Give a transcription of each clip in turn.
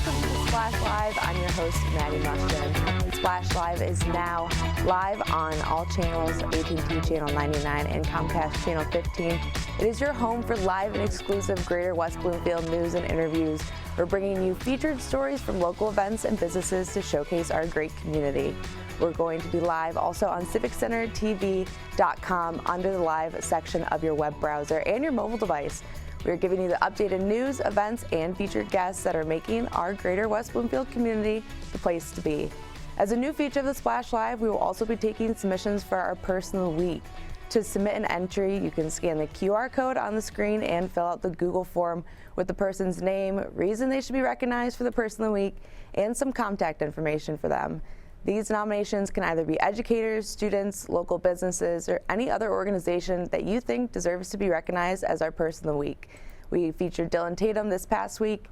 Welcome to Splash Live. I'm your host, Maddie Mushkin. Splash Live is now live on all channels, AT&T Channel 99 and Comcast Channel 15. It is your home for live and exclusive Greater West Bloomfield news and interviews. We're bringing you featured stories from local events and businesses to showcase our great community. We're going to be live also on civiccentertv.com under the live section of your web browser and your mobile device. We are giving you the updated news, events, and featured guests that are making our Greater West Bloomfield community the place to be. As a new feature of the Splash Live, we will also be taking submissions for our Person of the Week. To submit an entry, you can scan the QR code on the screen and fill out the Google form with the person's name, reason they should be recognized for the Person of the Week, and some contact information for them. These nominations can either be educators, students, local businesses, or any other organization that you think deserves to be recognized as our Person of the Week. We featured Dylan Tatum this past week.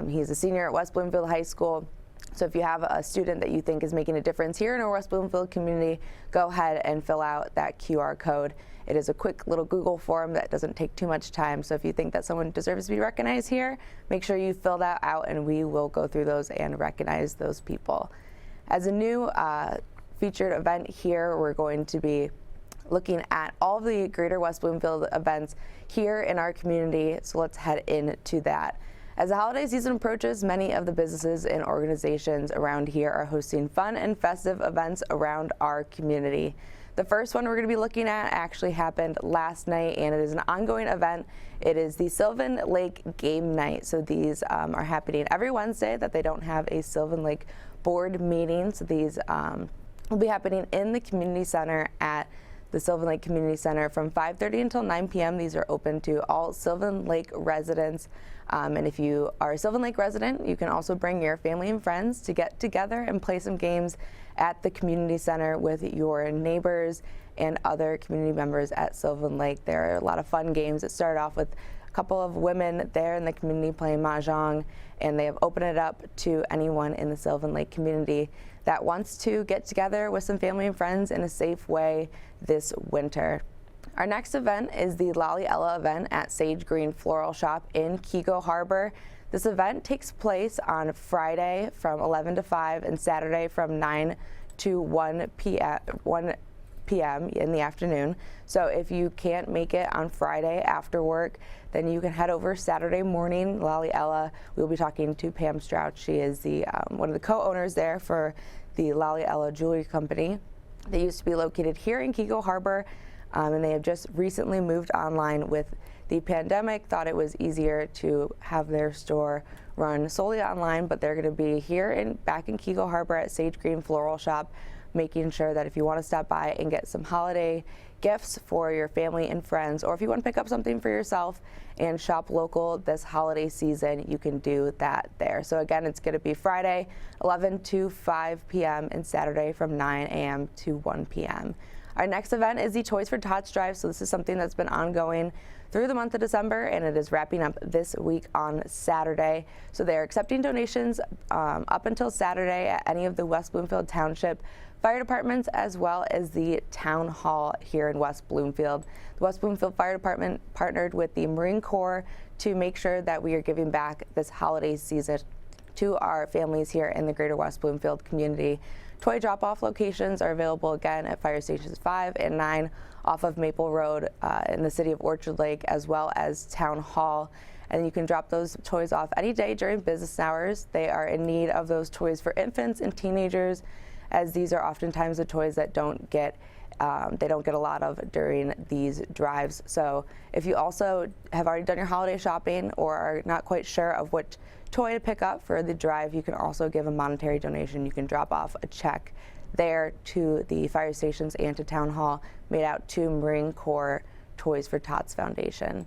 He's a senior at West Bloomfield High School. So if you have a student that you think is making a difference here in our West Bloomfield community, go ahead and fill out that QR code. It is a quick little Google form that doesn't take too much time. So if you think that someone deserves to be recognized here, make sure you fill that out and we will go through those and recognize those people. As a new featured event here, we're going to be looking at all of the Greater West Bloomfield events here in our community, so let's head into that. As the holiday season approaches, many of the businesses and organizations around here are hosting fun and festive events around our community. The first one we're going to be looking at actually happened last night, and it is an ongoing event. It is the Sylvan Lake Game Night. So these are happening every Wednesday that they don't have a Sylvan Lake board meeting. So these will be happening in the community center at the Sylvan Lake Community Center from 5:30 until 9 p.m. These are open to all Sylvan Lake residents. And if you are a Sylvan Lake resident, you can also bring your family and friends to get together and play some games at the community center with your neighbors and other community members at Sylvan Lake. There are a lot of fun games that start off with a couple of women there in the community playing mahjong, and they have opened it up to anyone in the Sylvan Lake community that wants to get together with some family and friends in a safe way this winter. Our next event is the Lolly Ella event at Sage Green Floral Shop in Keego Harbor. This event takes place on Friday from 11 to 5 and Saturday from 9 to 1 p.m. in the afternoon. So if you can't make it on Friday after work, then you can head over Saturday morning. Lolly Ella, we'll be talking to Pam Strauch. She is the one of the co-owners there for the Lolly Ella Jewelry Company. They used to be located here in Keego Harbor, and they have just recently moved online with the pandemic. Thought it was easier to have their store run solely online, but they're going to be here back in Keego Harbor at Sage Green Floral Shop, making sure that if you want to stop by and get some holiday gifts for your family and friends, or if you want to pick up something for yourself and shop local this holiday season, you can do that there. So again, it's going to be Friday 11 to 5 p.m. and Saturday from 9 a.m. to 1 p.m. Our next event is the Toys for Tots Drive. So this is something that's been ongoing through the month of December, and it is wrapping up this week on Saturday. So they're accepting donations up until Saturday at any of the West Bloomfield Township fire departments, as well as the town hall here in West Bloomfield. The West Bloomfield Fire Department partnered with the Marine Corps to make sure that we are giving back this holiday season to our families here in the Greater West Bloomfield community. Toy drop-off locations are available again at Fire Stations 5 and 9 off of Maple Road in the city of Orchard Lake, as well as Town Hall. And you can drop those toys off any day during business hours. They are in need of those toys for infants and teenagers, as these are oftentimes the toys that don't get a lot of during these drives. So if you also have already done your holiday shopping or are not quite sure of what toy to pick up for the drive, you can also give a monetary donation. You can drop off a check there to the fire stations and to Town Hall, made out to Marine Corps Toys for Tots Foundation.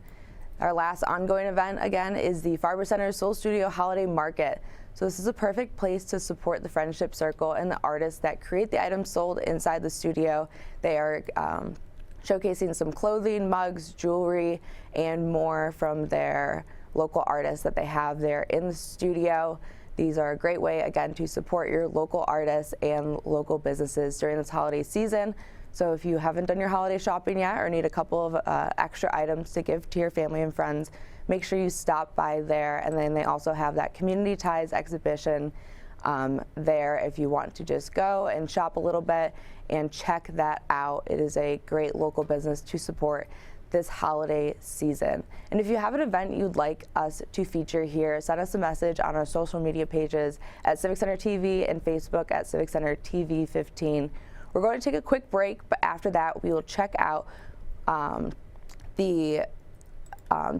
Our last ongoing event, again, is the Farber Center Soul Studio Holiday Market. So this is a perfect place to support the friendship circle and the artists that create the items sold inside the studio. They are showcasing some clothing, mugs, jewelry, and more from their local artists that they have there in the studio. These are a great way, again, to support your local artists and local businesses during this holiday season. So if you haven't done your holiday shopping yet or need a couple of extra items to give to your family and friends, make sure you stop by there. And then they also have that Community Ties exhibition there if you want to just go and shop a little bit and check that out. It is a great local business to support this holiday season. And if you have an event you'd like us to feature here, send us a message on our social media pages at Civic Center TV and Facebook at Civic Center TV 15. We're going to take a quick break, but after that we will check out the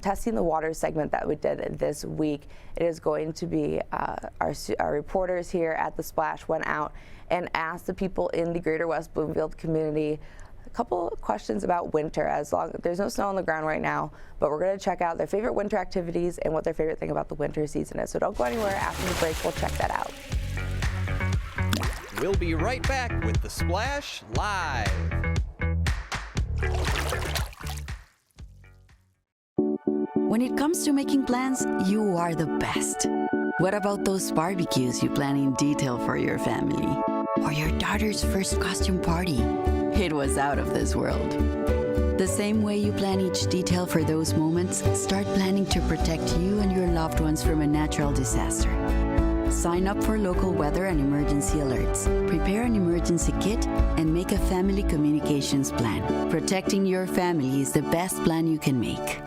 Testing the Water segment that we did this week. It is going to be our reporters here at the Splash went out and asked the people in the greater West Bloomfield community a couple of questions about winter. As long there's no snow on the ground right now, but we're going to check out their favorite winter activities and what their favorite thing about the winter season is. So don't go anywhere. After the break, we'll check that out. We'll be right back with the Splash Live. When it comes to making plans, you are the best. What about those barbecues you plan in detail for your family? Or your daughter's first costume party? It was out of this world. The same way you plan each detail for those moments, start planning to protect you and your loved ones from a natural disaster. Sign up for local weather and emergency alerts. Prepare an emergency kit and make a family communications plan. Protecting your family is the best plan you can make.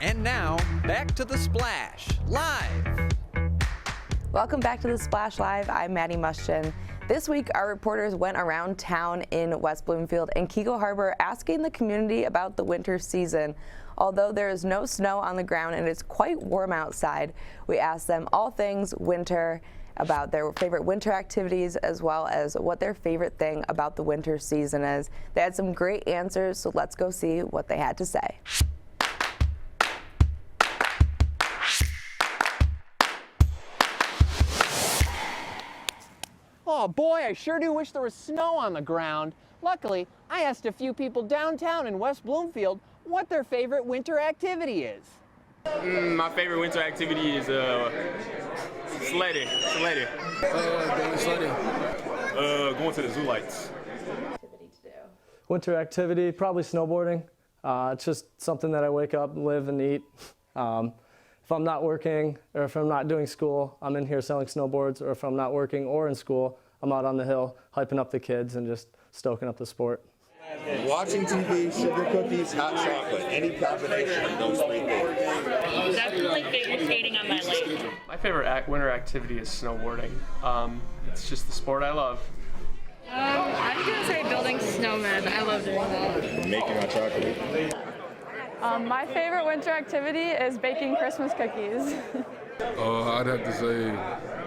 And now, back to the Splash Live. Welcome back to the Splash Live. I'm Maddie Muschin. This week, our reporters went around town in West Bloomfield and Keiko Harbor asking the community about the winter season. Although there is no snow on the ground and it's quite warm outside, we asked them all things winter, about their favorite winter activities, as well as what their favorite thing about the winter season is. They had some great answers, so let's go see what they had to say. Oh boy, I sure do wish there was snow on the ground. Luckily, I asked a few people downtown in West Bloomfield what their favorite winter activity is. My favorite winter activity is sledding. Going sledding. Going to the zoo lights. Winter activity, probably snowboarding. It's just something that I wake up, live, and eat. If I'm not working or if I'm not doing school, I'm in here selling snowboards, or if I'm not working or in school, I'm out on the hill hyping up the kids and just stoking up the sport. Watching TV, sugar cookies, hot chocolate, any combination of those three things. Definitely figure skating on my lake. My favorite winter activity is snowboarding. It's just the sport I love. I'm gonna say building snowmen. I love doing that. Making hot chocolate. My favorite winter activity is baking Christmas cookies. I'd have to say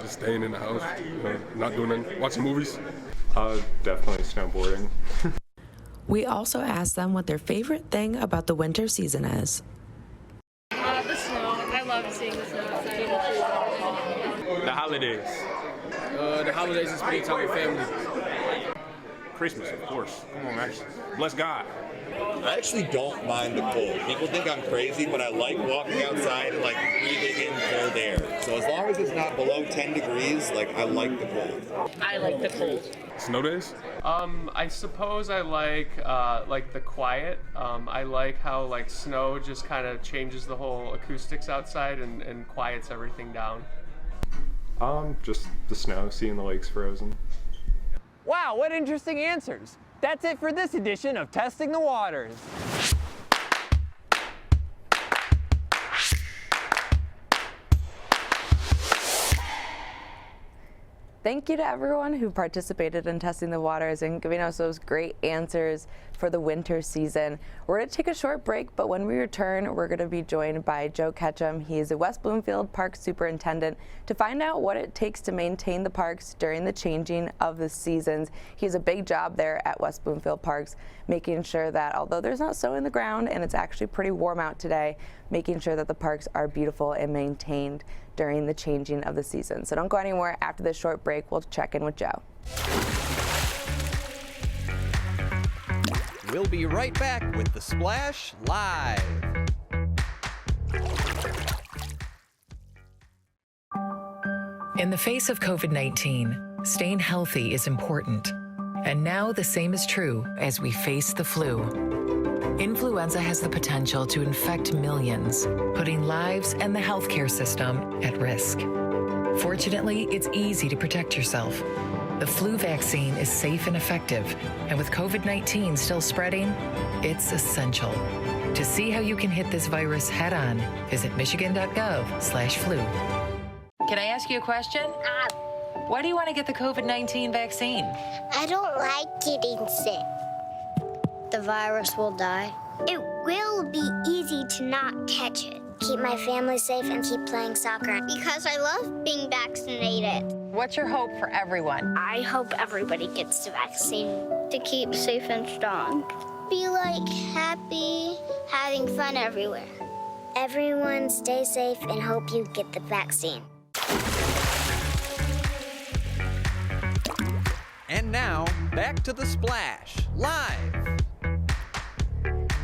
just staying in the house, not doing anything, watching movies. Definitely snowboarding. We also asked them what their favorite thing about the winter season is. The snow. I love seeing the snow outside. The holidays. The holidays is spending time with family. Christmas, of course. Come on, man. Bless God. I actually don't mind the cold. People think I'm crazy, but I like walking outside and like breathing in cold air. So as long as it's not below 10 degrees, like I like the cold. I like the cold. Snow days? I suppose I like the quiet. I like how like snow just kind of changes the whole acoustics outside and quiets everything down. Just the snow, seeing the lakes frozen. Wow, what interesting answers. That's it for this edition of Testing the Waters. Thank you to everyone who participated in Testing the Waters and giving us those great answers for the winter season. We're going to take a short break, but when we return, we're going to be joined by Joe Ketchum. He is a West Bloomfield Parks Superintendent to find out what it takes to maintain the parks during the changing of the seasons. He has a big job there at West Bloomfield Parks, making sure that although there's not snow in the ground and it's actually pretty warm out today, making sure that the parks are beautiful and maintained during the changing of the season. So don't go anywhere. After this short break, we'll check in with Joe. We'll be right back with The Splash Live. In the face of COVID-19, staying healthy is important. And now the same is true as we face the flu. Influenza has the potential to infect millions, putting lives and the healthcare system at risk. Fortunately, it's easy to protect yourself. The flu vaccine is safe and effective, and with COVID-19 still spreading, it's essential. To see how you can hit this virus head-on, visit michigan.gov/flu. Can I ask you a question? Why do you want to get the COVID-19 vaccine? I don't like getting sick. The virus will die. It will be easy to not catch it. Keep my family safe and keep playing soccer. Because I love being vaccinated. What's your hope for everyone? I hope everybody gets the vaccine to keep safe and strong. Be like happy, having fun everywhere. Everyone stay safe and hope you get the vaccine. And now, back to The Splash Live.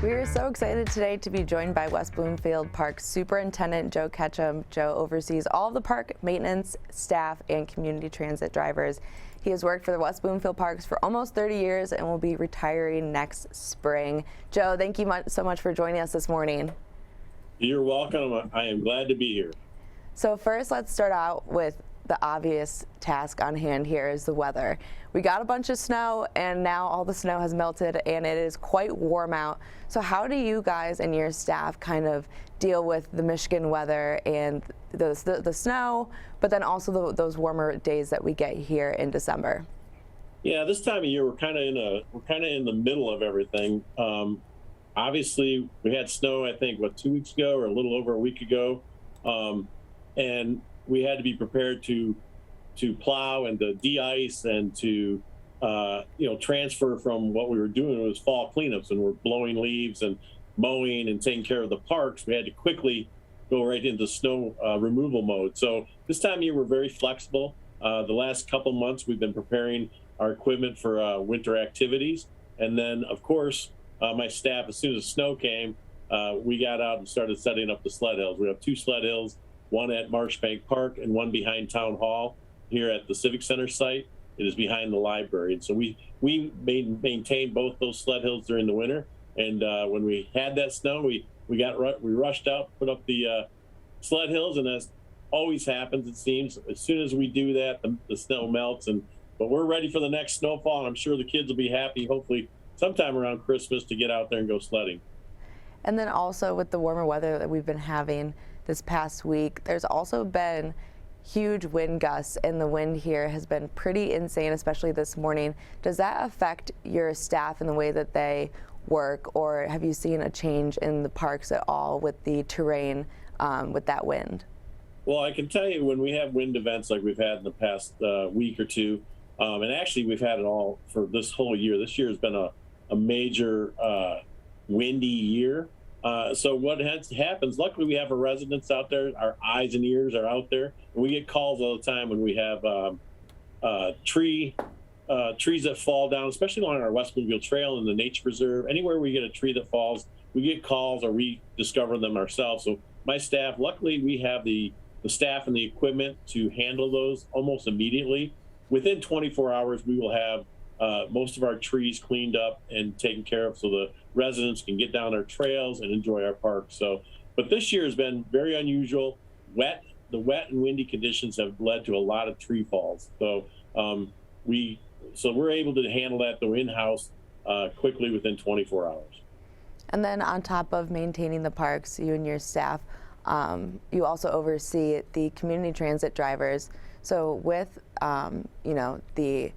We are so excited today to be joined by West Bloomfield Parks Superintendent Joe Ketchum. Joe oversees all of the park maintenance, staff, and community transit drivers. He has worked for the West Bloomfield Parks for almost 30 years and will be retiring next spring. Joe, thank you so much for joining us this morning. You're welcome. I am glad to be here. So first, let's start out with the obvious task on hand here is the weather. We got a bunch of snow and now all the snow has melted and it is quite warm out. So how do you guys and your staff kind of deal with the Michigan weather and the snow, but then also those warmer days that we get here in December? Yeah, this time of year we're kind of in the middle of everything. Obviously, we had snow, I think, 2 weeks ago or a little over a week ago, and we had to be prepared to plow and to de-ice and to transfer from what we were doing. It was fall cleanups, and we're blowing leaves and mowing and taking care of the parks. We had to quickly go right into snow removal mode. So this time of year we're very flexible. The last couple months we've been preparing our equipment for winter activities, and then of course my staff, as soon as snow came, we got out and started setting up the sled hills. We have 2 sled hills, one at Marshbank Park and one behind Town Hall here at the Civic Center site. It is behind the library. And so we maintained both those sled hills during the winter. And when we had that snow, we rushed out, put up the sled hills, and as always happens, it seems, as soon as we do that, the snow melts. But we're ready for the next snowfall, and I'm sure the kids will be happy, hopefully sometime around Christmas, to get out there and go sledding. And then also with the warmer weather that we've been having this past week, there's also been huge wind gusts, and the wind here has been pretty insane, especially this morning. Does that affect your staff in the way that they work, or have you seen a change in the parks at all with the terrain with that wind? Well, I can tell you, when we have wind events like we've had in the past week or two, and actually we've had it all for this whole year. This year has been a major windy year. So what happens, luckily we have our residents out there, our eyes and ears are out there. And we get calls all the time when we have trees that fall down, especially along our West Bloomfield Trail and the Nature Preserve. Anywhere we get a tree that falls, we get calls or we discover them ourselves. So my staff, luckily we have the staff and the equipment to handle those almost immediately. Within 24 hours, we will have most of our trees cleaned up and taken care of so the residents can get down our trails and enjoy our park. So, but this year has been very unusual. The wet and windy conditions have led to a lot of tree falls. So we're able to handle that though in-house quickly within 24 hours. And then on top of maintaining the parks, you and your staff, you also oversee the community transit drivers. So with the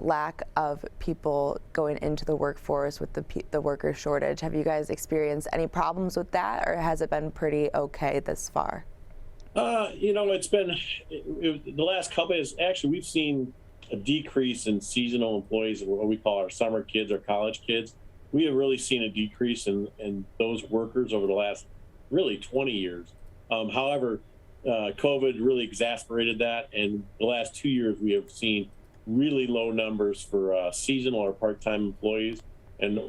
lack of people going into the workforce with the worker shortage. Have you guys experienced any problems with that, or has it been pretty okay this far? It's been the last couple of years. Actually, we've seen a decrease in seasonal employees, what we call our summer kids, our college kids. We have really seen a decrease in those workers over the last really 20 years. However, COVID really exacerbated that, and the last 2 years we have seen really low numbers for seasonal or part-time employees. And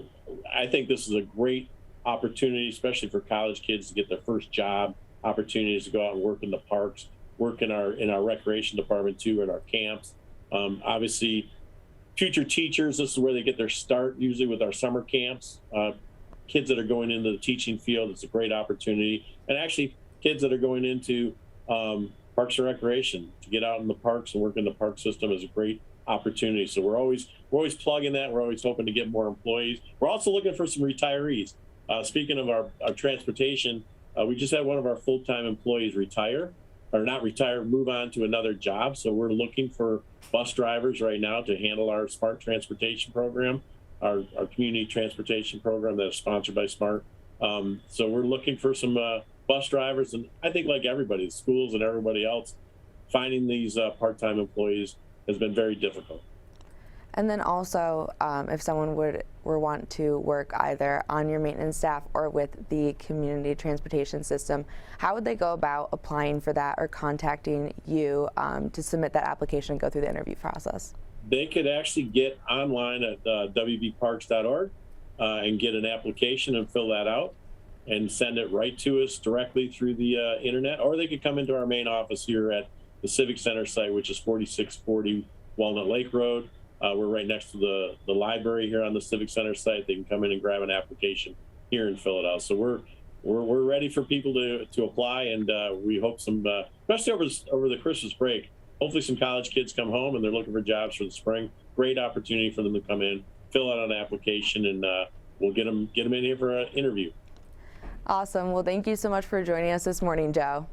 I think this is a great opportunity, especially for college kids, to get their first job, opportunities to go out and work in the parks, work in our recreation department too, in our camps. Obviously, future teachers, this is where they get their start, usually with our summer camps. Kids that are going into the teaching field, it's a great opportunity. And actually, kids that are going into Parks and Recreation, to get out in the parks and work in the park system is a great opportunity. So we're always plugging that. We're always hoping to get more employees. We're also looking for some retirees. Speaking of our transportation, we just had one of our full-time employees retire, or not retire, move on to another job. So we're looking for bus drivers right now to handle our SMART transportation program, our community transportation program that is sponsored by SMART. So we're looking for some bus drivers, and I think like everybody, the schools and everybody else, finding these part-time employees has been very difficult. And then also, if someone would want to work either on your maintenance staff or with the community transportation system, how would they go about applying for that or contacting you to submit that application and go through the interview process? They could actually get online at wbparks.org and get an application and fill that out and send it right to us directly through the internet, or they could come into our main office here at the Civic Center site, which is 4640 Walnut Lake Road. We're right next to the library here on the Civic Center site. They can come in and grab an application here and fill it out. So we're ready for people to apply, and we hope some, especially over the Christmas break, hopefully some college kids come home and they're looking for jobs for the spring. Great opportunity for them to come in, fill out an application, and we'll get them in here for an interview. Awesome. Well, thank you so much for joining us this morning, Joe.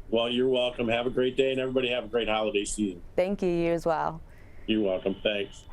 Well, you're welcome. Have a great day, and everybody have a great holiday season. Thank you. You as well. You're welcome. Thanks.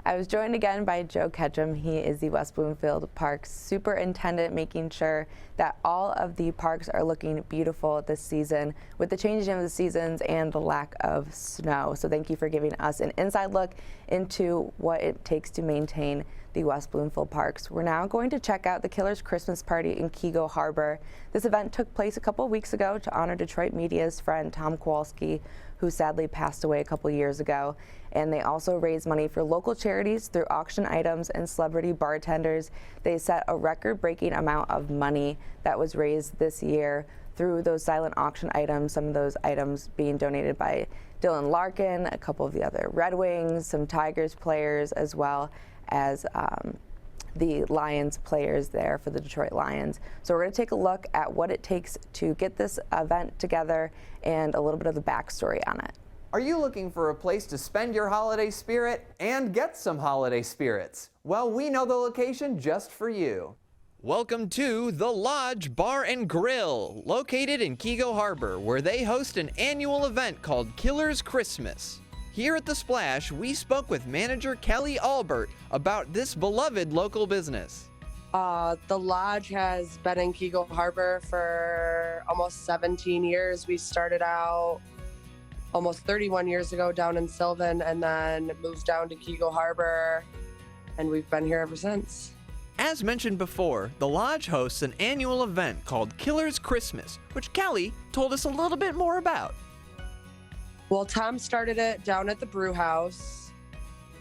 I was joined again by Joe Ketchum. He is the West Bloomfield Parks Superintendent, making sure that all of the parks are looking beautiful this season with the changing of the seasons and the lack of snow. So thank you for giving us an inside look into what it takes to maintain the West Bloomfield Parks. We're now going to check out the Killers Christmas Party in Keego Harbor. This event took place a couple of weeks ago to honor Detroit media's friend Tom Kowalski, who sadly passed away a couple years ago. And they also raised money for local charities through auction items and celebrity bartenders. They set a record-breaking amount of money that was raised this year through those silent auction items, some of those items being donated by Dylan Larkin, a couple of the other Red Wings, some Tigers players, as well as the Lions players there for the Detroit Lions. So we're going to take a look at what it takes to get this event together and a little bit of the backstory on it. Are you looking for a place to spend your holiday spirit and get some holiday spirits? Well, we know the location just for you. Welcome to The Lodge Bar and Grill, located in Keego Harbor, where they host an annual event called Killers Christmas. Here at The Splash, we spoke with manager Kelly Albert about this beloved local business. The Lodge has been in Keego Harbor for almost 17 years. We started out almost 31 years ago down in Sylvan, and then moved down to Keego Harbor, and we've been here ever since. As mentioned before, the Lodge hosts an annual event called Killers Christmas, which Kelly told us a little bit more about. Well, Tom started it down at the brew house,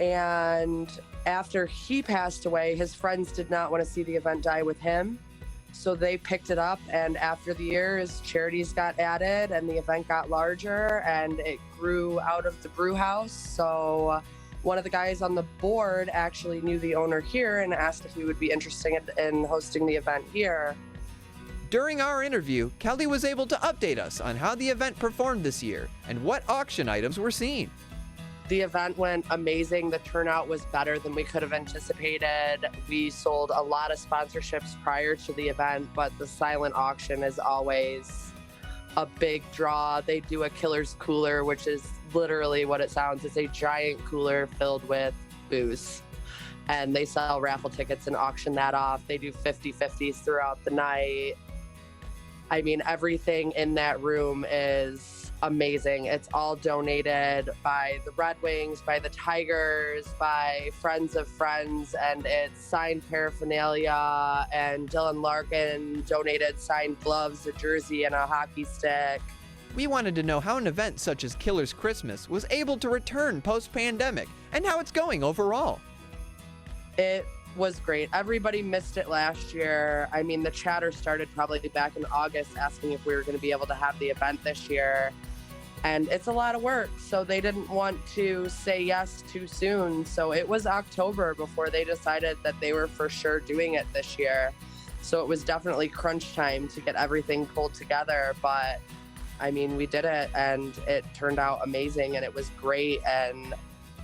and after he passed away, his friends did not want to see the event die with him. So they picked it up, and after the years, charities got added and the event got larger and it grew out of the brew house. So one of the guys on the board actually knew the owner here and asked if we would be interested in hosting the event here. During our interview, Kelly was able to update us on how the event performed this year and what auction items were seen. The event went amazing. The turnout was better than we could have anticipated. We sold a lot of sponsorships prior to the event, but the silent auction is always a big draw. They do a killer's cooler, which is literally what it sounds. It's a giant cooler filled with booze. And they sell raffle tickets and auction that off. They do 50-50s throughout the night. I mean, everything in that room is amazing. It's all donated by the Red Wings, by the Tigers, by friends of friends, and it's signed paraphernalia. And Dylan Larkin donated signed gloves, a jersey, and a hockey stick. We wanted to know how an event such as Killer's Christmas was able to return post-pandemic and how it's going overall. It was great. Everybody missed it last year. I mean, the chatter started probably back in August asking if we were going to be able to have the event this year. And it's a lot of work, so they didn't want to say yes too soon. So it was October before they decided that they were for sure doing it this year. So it was definitely crunch time to get everything pulled together. But I mean, we did it and it turned out amazing and it was great. And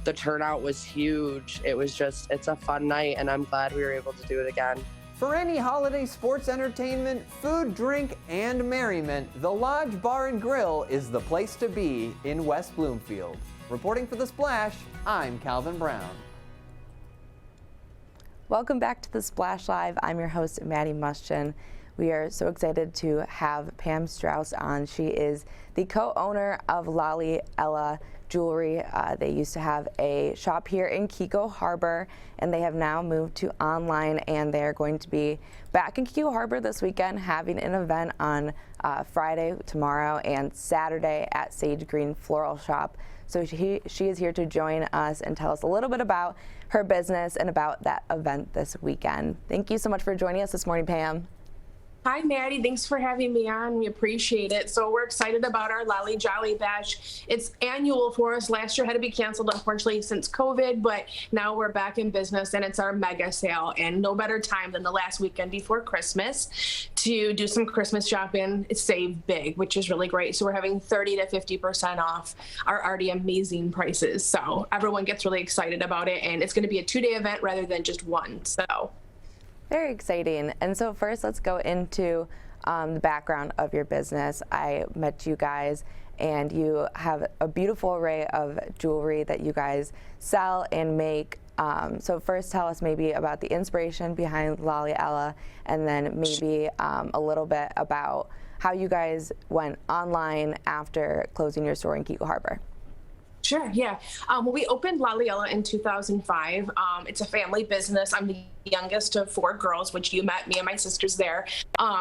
the turnout was huge. It was just, it's a fun night and I'm glad we were able to do it again. For any holiday sports entertainment, food, drink, and merriment, the Lodge Bar and Grill is the place to be in West Bloomfield. Reporting for The Splash, I'm Calvin Brown. Welcome back to The Splash Live. I'm your host, Maddie Muschin. We are so excited to have Pam Strauch on. She is the co-owner of Lolly Ella Jewelry. They used to have a shop here in Kiko Harbor, and they have now moved to online, and they're going to be back in Kiko Harbor this weekend, having an event on Friday, tomorrow, and Saturday at Sage Green Floral Shop. So she is here to join us and tell us a little bit about her business and about that event this weekend. Thank you so much for joining us this morning, Pam. Hi, Maddie. Thanks for having me on. We appreciate it. So we're excited about our Lolly Jolly Bash. It's annual for us. Last year had to be canceled, unfortunately, since COVID, but now we're back in business and it's our mega sale. And no better time than the last weekend before Christmas to do some Christmas shopping, save big, which is really great. So we're having 30 to 50% off our already amazing prices. So everyone gets really excited about it. And it's going to be a 2-day event rather than just one. So. Very exciting. And so first, let's go into the background of your business. I met you guys, and you have a beautiful array of jewelry that you guys sell and make. So first, tell us maybe about the inspiration behind Lolly Ella, and then maybe a little bit about how you guys went online after closing your store in Kiko Harbor. Sure, yeah. Well, we opened Lolly Ella in 2005. It's a family business. I'm the youngest of 4 girls, which you met me and my sisters there,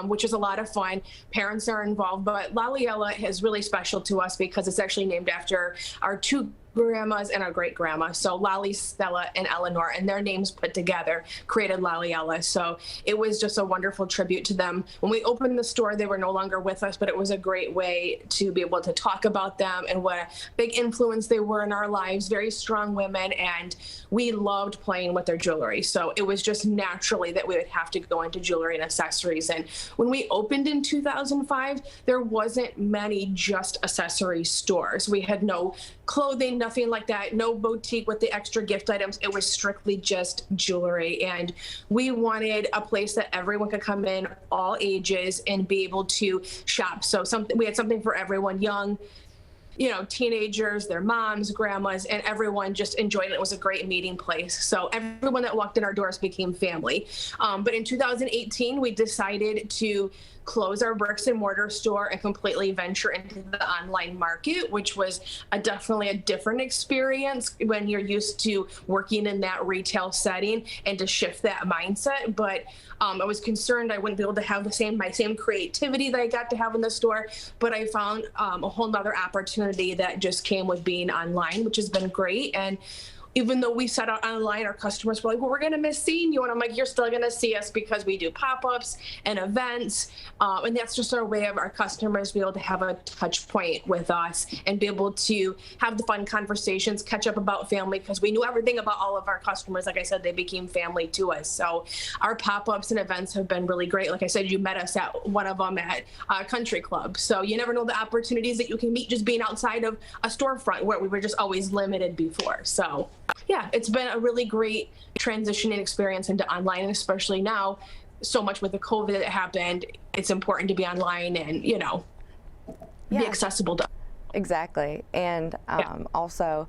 which is a lot of fun. Parents are involved, but Lolly Ella is really special to us because it's actually named after our 2 grandmas and our great grandma. So Lolly, Stella, and Eleanor, and their names put together created Lolly Ella. So it was just a wonderful tribute to them. When we opened the store, they were no longer with us, but it was a great way to be able to talk about them and what a big influence they were in our lives. Very strong women, and we loved playing with their jewelry. So it was just naturally that we would have to go into jewelry and accessories. And when we opened in 2005, there wasn't many just accessory stores. We had no clothing, nothing like that, no boutique with the extra gift items. It was strictly just jewelry. And we wanted a place that everyone could come in, all ages, and be able to shop. So we had something for everyone, young, teenagers, their moms, grandmas, and everyone just enjoyed it. It was a great meeting place. So everyone that walked in our doors became family. But in 2018, we decided to close our bricks and mortar store and completely venture into the online market, which was definitely a different experience when you're used to working in that retail setting, and to shift that mindset. But I was concerned I wouldn't be able to have my same creativity that I got to have in the store, but I found a whole nother opportunity that just came with being online, which has been great. And even though we set out online, our customers were like, well, we're going to miss seeing you. And I'm like, you're still going to see us because we do pop-ups and events. And that's just our way of our customers be able to have a touch point with us and be able to have the fun conversations, catch up about family, because we knew everything about all of our customers. Like I said, they became family to us. So our pop-ups and events have been really great. Like I said, you met us at one of them at Country Club. So you never know the opportunities that you can meet just being outside of a storefront where we were just always limited before. So yeah, it's been a really great transitioning experience into online, and especially now, so much with the COVID that happened, it's important to be online and, be accessible to. Exactly. And also,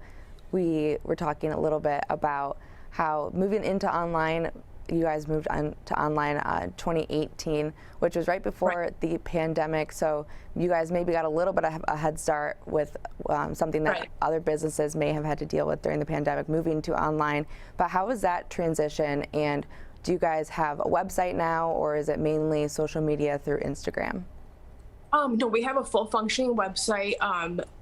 we were talking a little bit about how moving into online, you guys moved on to online 2018, which was right before the pandemic. So you guys maybe got a little bit of a head start with something that other businesses may have had to deal with during the pandemic, moving to online. But how was that transition? And do you guys have a website now, or is it mainly social media through Instagram? No, we have a full functioning website.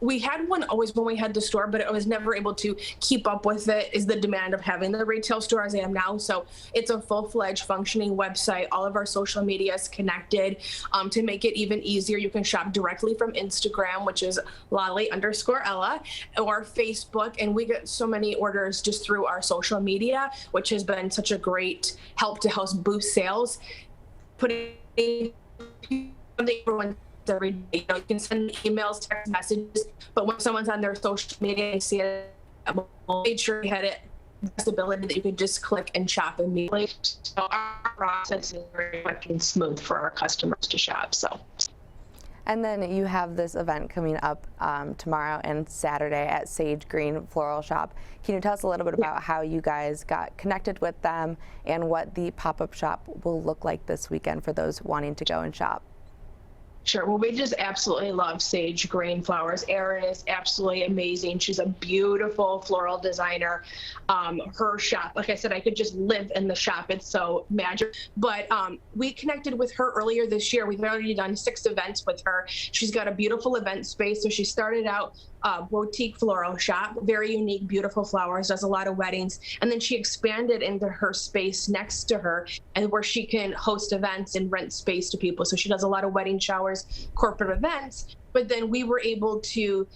We had one always when we had the store, but I was never able to keep up with it, is the demand of having the retail store as I am now. So it's a full-fledged functioning website. All of our social media is connected. To make it even easier, you can shop directly from Instagram, which is Lolly_Ella, or Facebook. And we get so many orders just through our social media, which has been such a great help to help boost sales. Putting everyone every day. You know, you can send emails, text messages, but when someone's on their social media, they see it, we'll make sure you had it accessibility that you can just click and shop immediately. So our process is very quick and smooth for our customers to shop. So. And then you have this event coming up tomorrow and Saturday at Sage Green Floral Shop. Can you tell us a little bit about how you guys got connected with them and what the pop-up shop will look like this weekend for those wanting to go and shop? Sure. Well, we just absolutely love Sage Green Flowers. Erin is absolutely amazing. She's a beautiful floral designer. Her shop, like I said, I could just live in the shop. It's so magic. But we connected with her earlier this year. We've already done 6 events with her. She's got a beautiful event space. So she started out boutique floral shop, very unique, beautiful flowers, does a lot of weddings. And then she expanded into her space next to her, and where she can host events and rent space to people. So she does a lot of wedding showers, corporate events. But then we were able to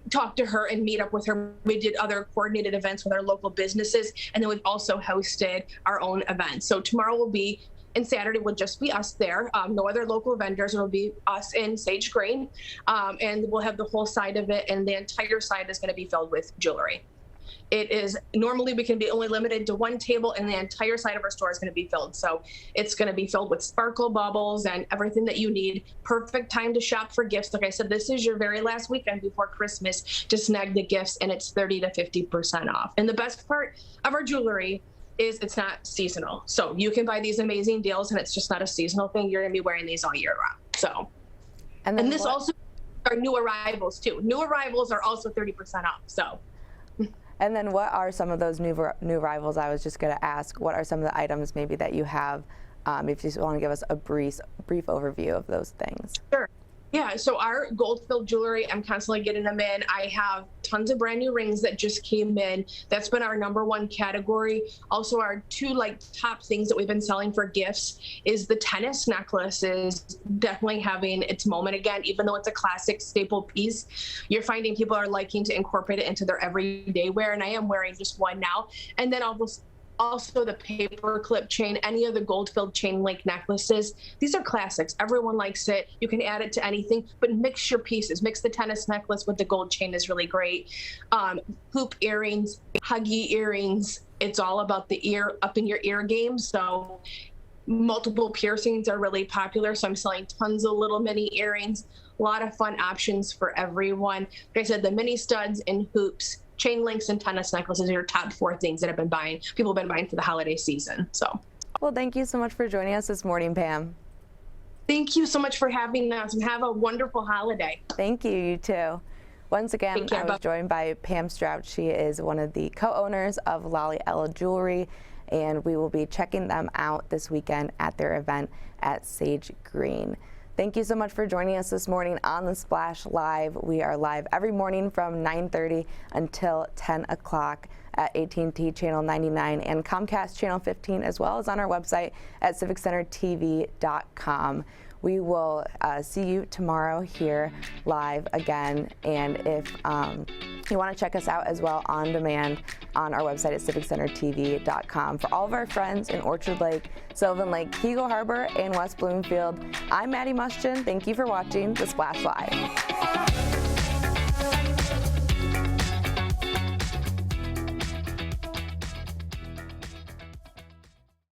talk to her and meet up with her. We did other coordinated events with our local businesses. And then we've also hosted our own events. So tomorrow will be, and Saturday will just be us there. No other local vendors. It'll be us in Sage Green. And we'll have the whole side of it. And the entire side is going to be filled with jewelry. It is normally we can be only limited to 1 table, and the entire side of our store is going to be filled. So it's going to be filled with sparkle bubbles and everything that you need. Perfect time to shop for gifts. Like I said, this is your very last weekend before Christmas to snag the gifts, and it's 30 to 50% off. And the best part of our jewelry is it's not seasonal. So you can buy these amazing deals, and it's just not a seasonal thing. You're going to be wearing these all year round. So, and this also are new arrivals too. New arrivals are also 30% off. So. And then what are some of those new arrivals? I was just going to ask, what are some of the items maybe that you have, if you just want to give us a brief overview of those things? Sure. Yeah, so our gold-filled jewelry, I'm constantly getting them in. I have tons of brand new rings that just came in. That's been our #1 category. Also, our 2 top things that we've been selling for gifts is the tennis necklace is definitely having its moment again, even though it's a classic staple piece. You're finding people are liking to incorporate it into their everyday wear, and I am wearing just one now. And then also the paper clip chain, any of the gold-filled chain link necklaces. These are classics. Everyone likes it. You can add it to anything, but mix your pieces. Mix the tennis necklace with the gold chain is really great. Hoop earrings, huggy earrings. It's all about the ear, up in your ear game. So multiple piercings are really popular. So I'm selling tons of little mini earrings. A lot of fun options for everyone. Like I said, the mini studs and hoops, chain links, and tennis necklaces are your top 4 things that people have been buying for the holiday season. So, well, thank you so much for joining us this morning, Pam. Thank you so much for having us, and have a wonderful holiday. Thank you, you too. Once again, I was joined by Pam Strauch. She is one of the co-owners of Lolly Ella Jewelry, and we will be checking them out this weekend at their event at Sage Green. Thank you so much for joining us this morning on The Splash Live. We are live every morning from 9:30 until 10 o'clock at AT&T Channel 99 and Comcast Channel 15, as well as on our website at civiccentertv.com. We will see you tomorrow here live again. And if you want to check us out as well on demand on our website at civiccentertv.com. For all of our friends in Orchard Lake, Sylvan Lake, Keego Harbor, and West Bloomfield, I'm Maddie Muschin. Thank you for watching The Splash Live.